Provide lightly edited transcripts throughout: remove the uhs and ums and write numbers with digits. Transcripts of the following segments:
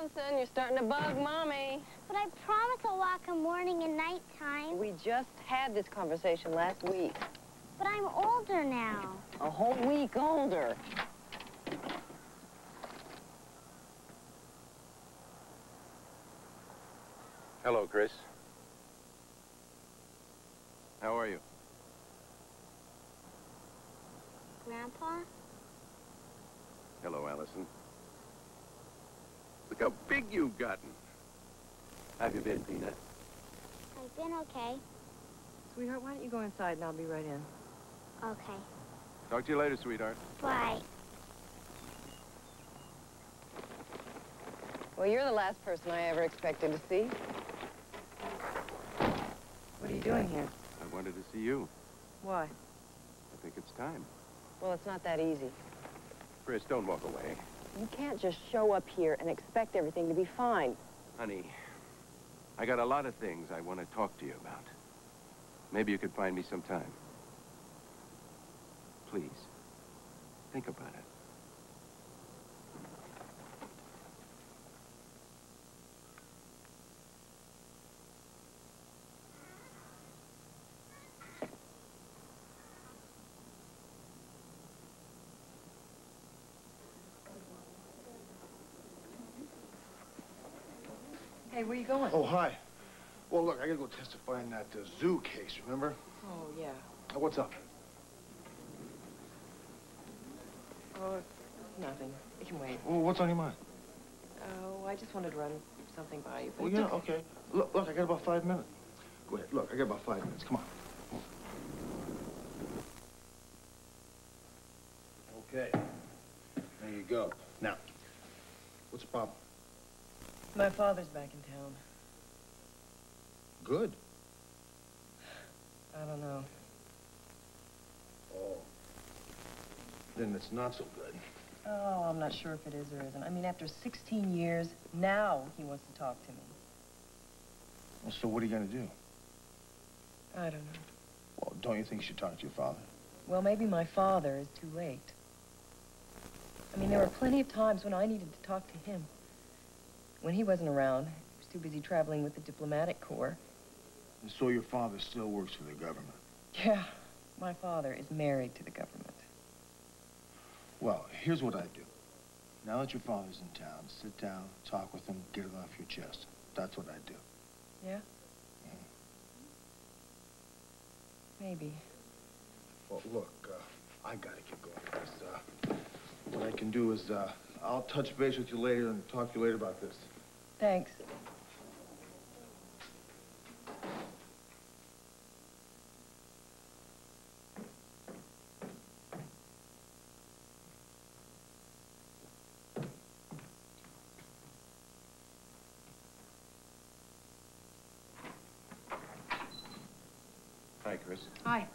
Allison, you're starting to bug Mommy. But I promise I'll walk him morning and night time. We just had this conversation last week. But I'm older now. A whole week older. Hello, Chris. How are you? Grandpa? Hello, Allison. Look how big you've gotten. How have you been, Peanut? I've been okay. Sweetheart, why don't you go inside and I'll be right in. Okay. Talk to you later, sweetheart. Bye. Well, you're the last person I ever expected to see. What are you doing here? I wanted to see you. Why? I think it's time. Well, it's not that easy. Chris, don't walk away. You can't just show up here and expect everything to be fine. Honey, I got a lot of things I want to talk to you about. Maybe you could find me some time. Please, think about it. Hey, where you going? Oh, hi. Well, look, I gotta go testify in that zoo case, remember? Oh, yeah. What's up? Oh, nothing. It can wait. Well, what's on your mind? Oh, I just wanted to run something by you. But Well, yeah, okay. Look, I got about 5 minutes. Go ahead. Look, I got about 5 minutes. Come on. Okay. There you go. Now, what's the problem? My father's back in town. Good. I don't know. Oh. Then it's not so good. Oh, I'm not sure if it is or isn't. I mean, after 16 years, now he wants to talk to me. Well, so what are you gonna do? I don't know. Well, don't you think you should talk to your father? Well, maybe my father is too late. I mean, there were plenty of times when I needed to talk to him. When he wasn't around, he was too busy traveling with the diplomatic corps. And so your father still works for the government? Yeah, my father is married to the government. Well, here's what I do. Now that your father's in town, sit down, talk with him, get it off your chest. That's what I do. Yeah? Maybe. Well, look, I gotta get going. 'Cause, what I can do is, I'll touch base with you later and talk to you later about this. Thanks. Hi, Chris. Hi.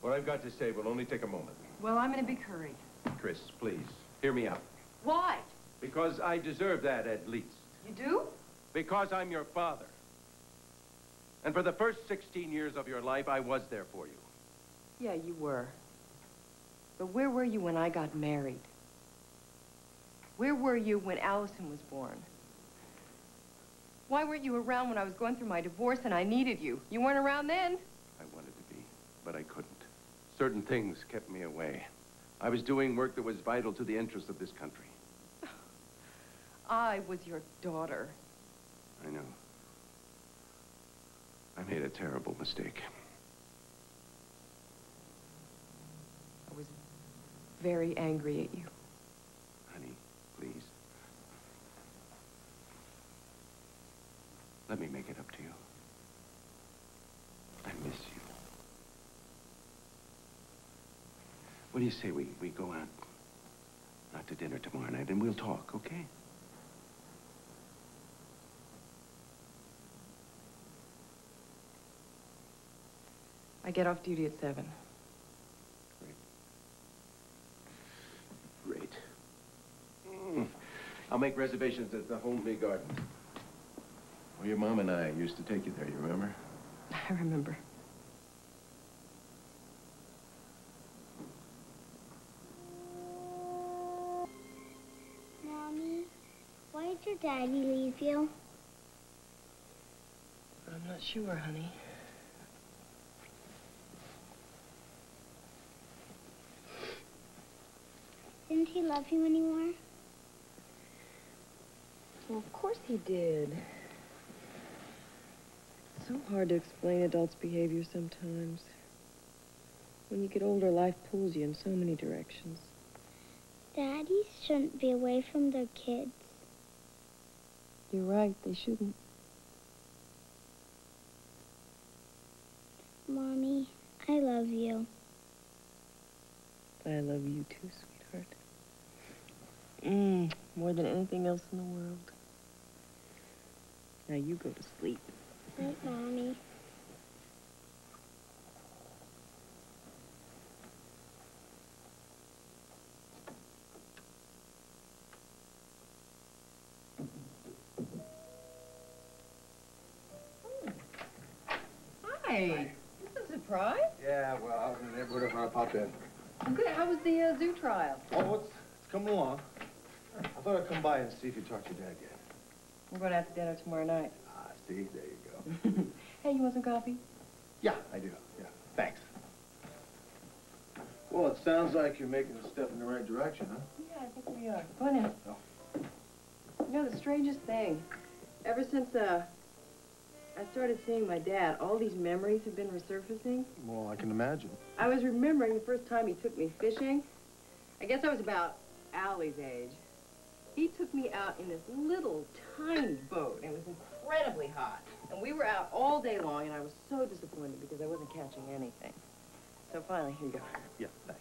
What I've got to say will only take a moment. Well, I'm in a big hurry. Chris, please, hear me out. Why? Because I deserve that at least. You do? Because I'm your father. And for the first 16 years of your life, I was there for you. Yeah, you were. But where were you when I got married? Where were you when Allison was born? Why weren't you around when I was going through my divorce and I needed you? You weren't around then? I wanted to be, but I couldn't. Certain things kept me away. I was doing work that was vital to the interests of this country. I was your daughter. I know. I made a terrible mistake. I was very angry at you. Honey, please. Let me make it up to you. I miss you. What do you say we go out to dinner tomorrow night and we'll talk, okay? I get off duty at 7. Great. I'll make reservations at the Homely Garden. Well, your mom and I used to take you there, you remember? I remember. Mommy, why did did Daddy leave you? I'm not sure, honey. Didn't he love you anymore? Well, of course he did. It's so hard to explain adults' behavior sometimes. When you get older, life pulls you in so many directions. Daddies shouldn't be away from their kids. You're right, they shouldn't. Mommy, I love you. I love you too, sweetheart. More than anything else in the world. Now you go to sleep. Night, Mommy. Hi. This is a surprise. Yeah, well, I was in the neighborhood. I'll pop in. Good. How was the zoo trial? Oh, it's coming along. I thought I'd come by and see if you talked to your dad yet. We're going out to dinner tomorrow night. Ah, see? There you go. Hey, you want some coffee? Yeah, I do. Yeah, thanks. Well, it sounds like you're making a step in the right direction, huh? Yeah, I think we are. Go on in. Oh. You know, the strangest thing, ever since I started seeing my dad, all these memories have been resurfacing. Well, I can imagine. I was remembering the first time he took me fishing. I guess I was about Allie's age. He took me out in this little tiny boat, and it was incredibly hot. And we were out all day long, and I was so disappointed because I wasn't catching anything. So finally, here you go. Yeah, thanks.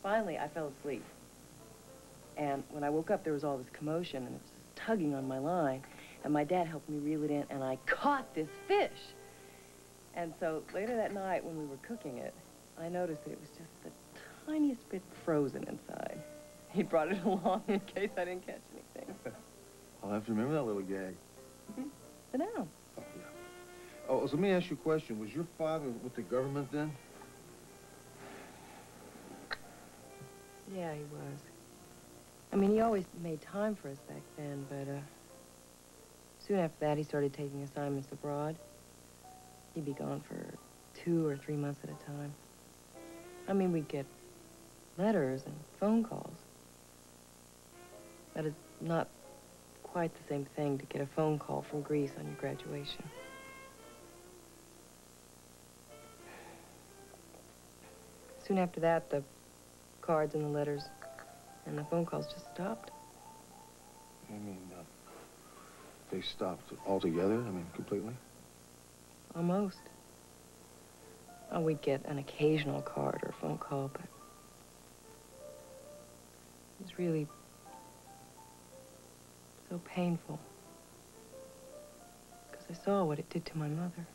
Finally, I fell asleep. And when I woke up, there was all this commotion, and it was tugging on my line. And my dad helped me reel it in, and I caught this fish. And so later that night, when we were cooking it, I noticed that it was just the tiniest bit frozen inside. He brought it along in case I didn't catch anything. I'll have to remember that little gag. Sit down. Oh, yeah. Oh, so let me ask you a question. Was your father with the government then? Yeah, he was. I mean, he always made time for us back then, but soon after that, he started taking assignments abroad. He'd be gone for 2 or 3 months at a time. I mean, we'd get letters and phone calls. That is not quite the same thing to get a phone call from Greece on your graduation. Soon after that, the cards and the letters and the phone calls just stopped. I mean, they stopped altogether? I mean, completely? Almost. Oh, we'd get an occasional card or phone call, but it was really so painful because I saw what it did to my mother.